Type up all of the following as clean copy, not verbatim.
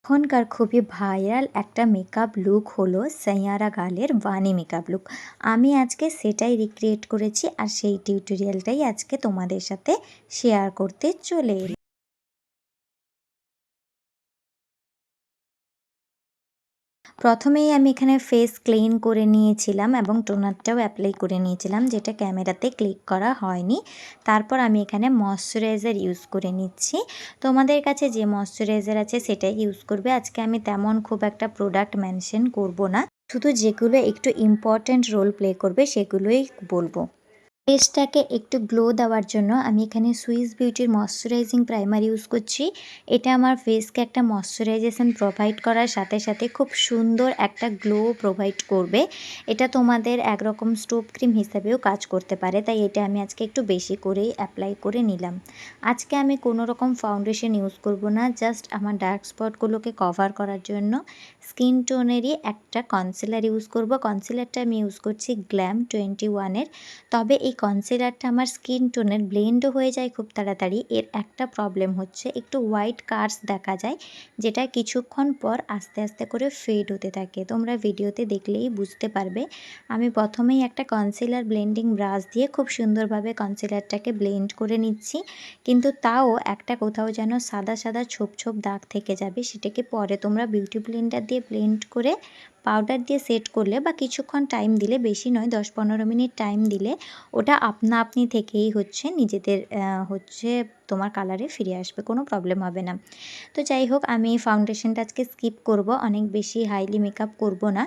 এখনকার খুবই ভাইরাল একটা মেকআপ লুক হলো সাইয়ারা গালের বানি মেকআপ লুক। আমি আজকে সেটাই রিক্রিয়েট করেছি আর সেই টিউটোরিয়ালটাই আজকে তোমাদের সাথে শেয়ার করতে চলে এলাম। প্রথমেই আমি এখানে ফেস ক্লিন করে নিয়েছিলাম এবং টোনারটাও অ্যাপ্লাই করে নিয়েছিলাম, যেটা ক্যামেরাতে ক্লিক করা হয়নি। তারপর আমি এখানে ময়শ্চারাইজার ইউজ করে নিচ্ছি। তোমাদের কাছে যে ময়শ্চারাইজার আছে সেটাই ইউজ করবে। আজকে আমি তেমন খুব একটা প্রোডাক্ট মেনশন করব না, শুধু যেগুলো একটু ইম্পর্ট্যান্ট রোল প্লে করবে সেগুলোই বলবো। ফেসটাকে একটু গ্লো দেওয়ার জন্য আমি এখানে সুইস বিউটির ময়শ্চারাইজিং প্রাইমার ইউজ করছি। এটা আমার ফেসকে একটা ময়শ্চারাইজেশন প্রোভাইড করার সাথে সাথে খুব সুন্দর একটা গ্লো প্রোভাইড করবে। এটা তোমাদের একরকম স্টোভ ক্রিম হিসাবেও কাজ করতে পারে, তাই এটা আমি আজকে একটু বেশি করেই অ্যাপ্লাই করে নিলাম। আজকে আমি কোনো রকম ফাউন্ডেশন ইউজ করব না, জাস্ট আমার ডার্ক স্পটগুলোকে কভার করার জন্য স্কিন টোনেরই একটা কনসিলার ইউজ করব। কনসিলারটা আমি ইউজ করছি গ্ল্যাম 21-এর। তবে এই কনসিলারটা আমার স্কিন টোনের ব্লেন্ডও হয়ে যায় খুব তাড়াতাড়ি। এর একটা প্রবলেম হচ্ছে একটু হোয়াইট কার্স দেখা যায়, যেটা কিছুক্ষণ পর আস্তে আস্তে করে ফেড হতে থাকে। তোমরা ভিডিওতে দেখলেই বুঝতে পারবে। আমি প্রথমেই একটা কনসিলার ব্লেন্ডিং ব্রাশ দিয়ে খুব সুন্দরভাবে কনসিলারটাকে ব্লেন্ড করে নিচ্ছি, কিন্তু তাও একটা কোথাও যেন সাদা সাদা ছোপ ছোপ দাগ থেকে যাবে। সেটাকে পরে তোমরা বিউটি ব্লেন্ডার দিয়ে ব্লেন্ড করে পাউডার দিয়ে সেট করলে বা কিছুক্ষণ টাইম দিলে, বেশি নয় 10-15 মিনিট টাইম দিলে ওটা আপনা আপনি থেকেই নিজেদের তোমার কালারে ফিরে আসবে, কোনো প্রবলেম হবে না। তো যাই হোক, আমি ফাউন্ডেশনটা আজকে স্কিপ করব, অনেক বেশি হাইলি মেকআপ করব না।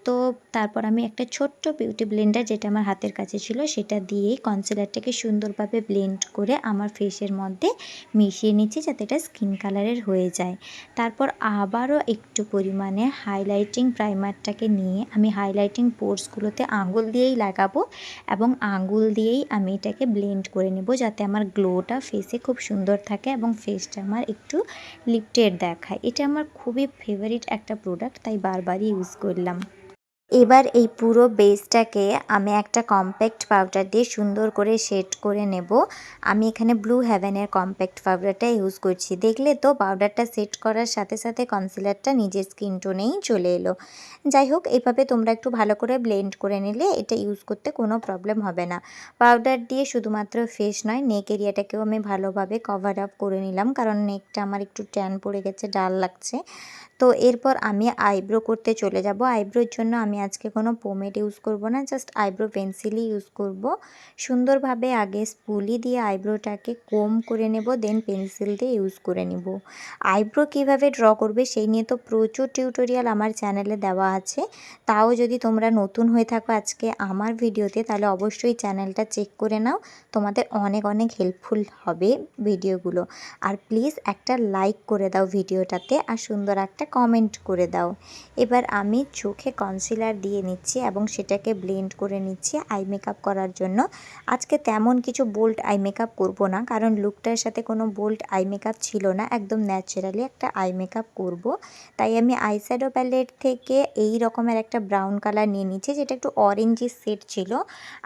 তো তারপর আমি একটা ছোট্ট বিউটি ব্লেন্ডার, যেটা আমার হাতের কাছে ছিল, সেটা দিয়েই কনসিলারটাকে সুন্দরভাবে ব্লেন্ড করে আমার ফেসের মধ্যে মিশিয়ে নিচ্ছি, যাতে এটা স্কিন কালারের হয়ে যায়। তারপর আবারও একটু পরিমাণে হাইলাইটিং প্রাইমারটাকে নিয়ে আমি হাইলাইটিং পোর্সগুলোতে আঙুল দিয়েই লাগাবো এবং আঙুল দিয়েই আমি এটাকে ব্লেন্ড করে নেব, যাতে আমার গ্লোটা ফেসে খুব সুন্দর থাকে এবং ফেসটা আমার একটু লিফটেড দেখায়। এটা আমার খুবই ফেভারিট একটা প্রোডাক্ট, তাই বারবারই ইউজ করলাম। এবার এই পুরো বেসটাকে আমি একটা কম্প্যাক্ট পাউডার দিয়ে সুন্দর করে সেট করে নেব। আমি এখানে ব্লু হেভেনের কম্প্যাক্ট পাউডারটা ইউজ করছি। দেখলে তো, পাউডারটা সেট করার সাথে সাথে কনসিলারটা নিজের স্কিন টোনেই চলে এলো। যাই হোক, এইভাবে তোমরা একটু ভালো করে ব্লেন্ড করে নিলে এটা ইউজ করতে কোনো প্রবলেম হবে না। পাউডার দিয়ে শুধুমাত্র ফেস নয়, নেক এরিয়াটাকেও আমি ভালোভাবে কভার আপ করে নিলাম, কারণ নেকটা আমার একটু ট্যান পড়ে গেছে, ডাল লাগছে। তো এরপর আমি আইব্রো করতে চলে যাব। আইব্রোর জন্য আমি আজকে কোনো পোমেড ইউজ করব না, জাস্ট আইব্রো পেন্সিলই ইউজ করব। সুন্দরভাবে আগে স্পুলি দিয়ে আইব্রোটাকে কোম করে নেব, দেন পেন্সিল দিয়ে ইউজ করে নেব। আইব্রো কিভাবে ড্র করবে সেই নিয়ে তো প্রচুর টিউটোরিয়াল আমার চ্যানেলে দেওয়া আছে। তাও যদি তোমরা নতুন হয়ে থাকো আজকে আমার ভিডিওতে, তাহলে অবশ্যই চ্যানেলটা চেক করে নাও, তোমাদের অনেক অনেক হেল্পফুল হবে ভিডিওগুলো। আর প্লিজ একটা লাইক করে দাও ভিডিওটাতে, আর সুন্দর একটা কমেন্ট করে দাও। এবার আমি চোখে কনসিলার দিয়ে নিচ্ছি এবং সেটাকে ব্লেন্ড করে নিচ্ছি আই মেকআপ করার জন্য। আজকে তেমন কিছু বোল্ড আই মেকআপ করব না, কারণ লুকটার সাথে কোনো বোল্ড আই মেকআপ ছিল না, একদম ন্যাচারালি একটা আই মেকআপ করব। তাই আমি আইশ্যাডো প্যালেট থেকে এই রকমের একটা ব্রাউন কালার নিয়ে নিচ্ছি, যেটা একটু অরেঞ্জের সেট ছিল।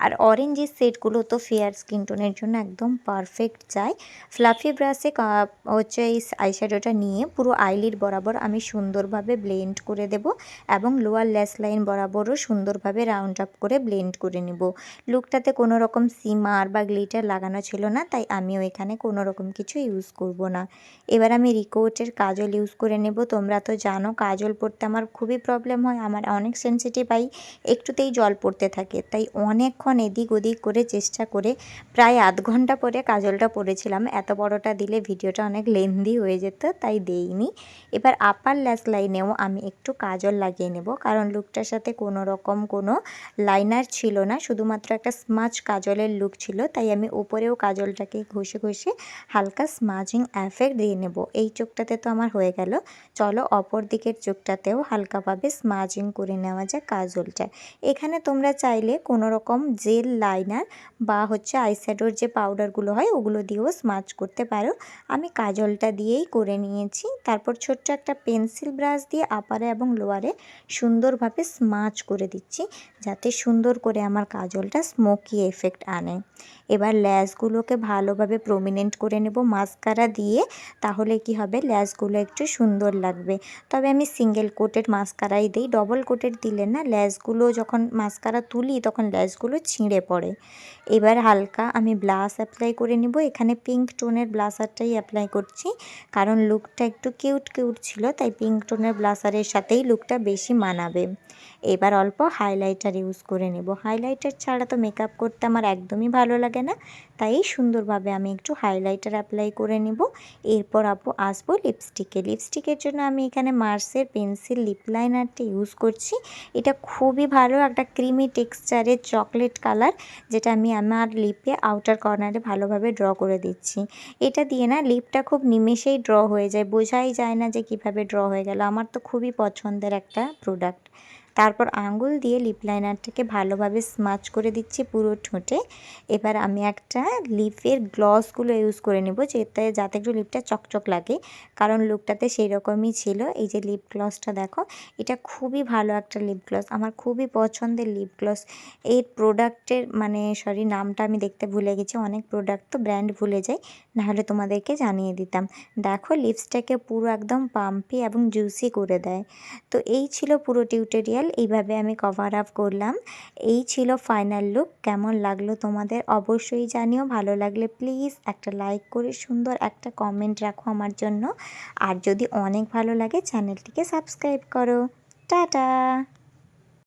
আর অরেঞ্জের সেটগুলো তো ফেয়ার স্কিন টোনের জন্য একদম পারফেক্ট যায়। ফ্লাফি ব্রাশে এই আইশ্যাডোটা নিয়ে পুরো আইলিড বরাবর আমি সুন্দরভাবে ব্লেন্ড করে দেব এবং লোয়ার ল্যাশ লাইন বরাবরও সুন্দরভাবে রাউন্ড আপ করে ব্লেন্ড করে নেব। লুকটাতে কোনো রকম সিমার বা গ্লিটার লাগানো ছিল না, তাই আমিও এখানে কোনো রকম কিছু ইউজ করব না। এবার আমি রিকোটের কাজল ইউজ করে নেব। তোমরা তো জানো, কাজল পরতে আমার খুবই প্রবলেম হয়, আমার অনেক সেনসিটিভ আই, একটুতেই জল পড়তে থাকে। তাই অনেকক্ষণ এদিক ওদিক করে চেষ্টা করে প্রায় আধ ঘন্টা পরে কাজলটা পরেছিলাম। এত বড়টা দিলে ভিডিওটা অনেক লেন্দি হয়ে যেত, তাই দেইনি। এবার আপার ল্যাশ লাইনেও আমি একটু কাজল লাগিয়ে নেব, কারণ লুকটার সাথে কোনো রকম কোনো লাইনার ছিল না, শুধুমাত্র একটা স্মাচ কাজলের লুক ছিল। তাই আমি উপরেও কাজলটাকে ঘষে ঘষে হালকা স্মাজিং এফেক্ট দিয়ে নেব। এই চোখটাতে তো আমার হয়ে গেল, চলো অপর দিকের চোখটাতেও হালকাভাবে স্মাজিং করে নেওয়া যায় কাজলটা। এখানে তোমরা চাইলে কোনো রকম জেল লাইনার বা আইশ্যাডোর যে পাউডারগুলো হয় ওগুলো দিয়েও স্মাচ করতে পারো। আমি কাজলটা দিয়েই করে নিয়েছি। তারপর ছোট্ট একটা পেন্সিল ব্রাশ দিয়ে আপারে এবং লোয়ারে সুন্দরভাবে স্মাচ করে দিচ্ছি, যাতে সুন্দর করে আমার কাজলটা স্মোকি এফেক্ট আনে। এবার ল্যাশগুলোকে ভালোভাবে প্রমিনেন্ট করে নেব মাস্কারা দিয়ে, তাহলে কি হবে ল্যাশগুলো একটু সুন্দর লাগবে। তবে আমি সিঙ্গেল কোটেড মাস্কারাই দিই, ডবল কোটেড দিলে না ল্যাশগুলো যখন মাস্কারা তুলি তখন ল্যাশগুলো ছিঁড়ে পড়ে। এবার হালকা আমি ব্লাশ অ্যাপ্লাই করে নেব, এখানে পিঙ্ক টোনের ব্লাশারটাই অ্যাপ্লাই করছি, কারণ লুকটা একটু কিউট কিউট ছিল, তাই পিঙ্ক টোনের ব্লাশারের সাথেই লুকটা বেশি মানাবে। এবার অল্প হাইলাইটার ইউজ করে নেব, হাইলাইটার ছাড়া তো মেকআপ করতে আমার একদমই ভালো লাগে না, তাই সুন্দরভাবে আমি একটু হাইলাইটার অ্যাপ্লাই করে নেব। এরপর আসবো লিপস্টিকের জন্য আমি এখানে মার্সের পেন্সিল লিপ লাইনারটা ইউজ করছি। এটা খুবই ভালো একটা ক্রিমি টেক্সচারের চকলেট কালার, যেটা আমি আমার লিপে আউটার কর্নারে ভালোভাবে ড্র করে দিচ্ছি। এটা দিয়ে না লিপটা খুব নিমেষেই ড্র হয়ে যায়, বোঝাই যায় না যে কিভাবে ড্র হয়ে গেল। আমার তো খুবই পছন্দের একটা প্রোডাক্ট। তারপর আঙুল দিয়ে লিপ লাইনারটাকে ভালোভাবে স্মাচ করে দিচ্ছি পুরো ঠোঁটে। এবার আমি একটা লিপের গ্লসগুলো ইউজ করে নেব, যাতে একটু লিপটা চকচক লাগে, কারণ লুকটাতে সেই রকমই ছিল। এই যে লিপ গ্লসটা দেখো, এটা খুবই ভালো একটা লিপ গ্লস, আমার খুবই পছন্দের লিপ গ্লস। এই প্রোডাক্টের নামটা আমি দেখতে ভুলে গেছি, অনেক প্রোডাক্ট তো ব্র্যান্ড ভুলে যাই, নাহলে তোমাদেরকে জানিয়ে দিতাম। দেখো লিপসটাকে পুরো একদম পাম্পি এবং জুসি করে দেয়। তো এই ছিল পুরো টিউটোরিয়াল, এইভাবে আমি কভার আপ করলাম। এই ছিল ফাইনাল লুক। কেমন লাগলো তোমাদের অবশ্যই জানিও, ভালো লাগলে প্লিজ একটা লাইক করে সুন্দর একটা কমেন্ট রাখো আমার জন্য, আর যদি অনেক ভালো লাগে চ্যানেলটিকে সাবস্ক্রাইব করো। টাটা।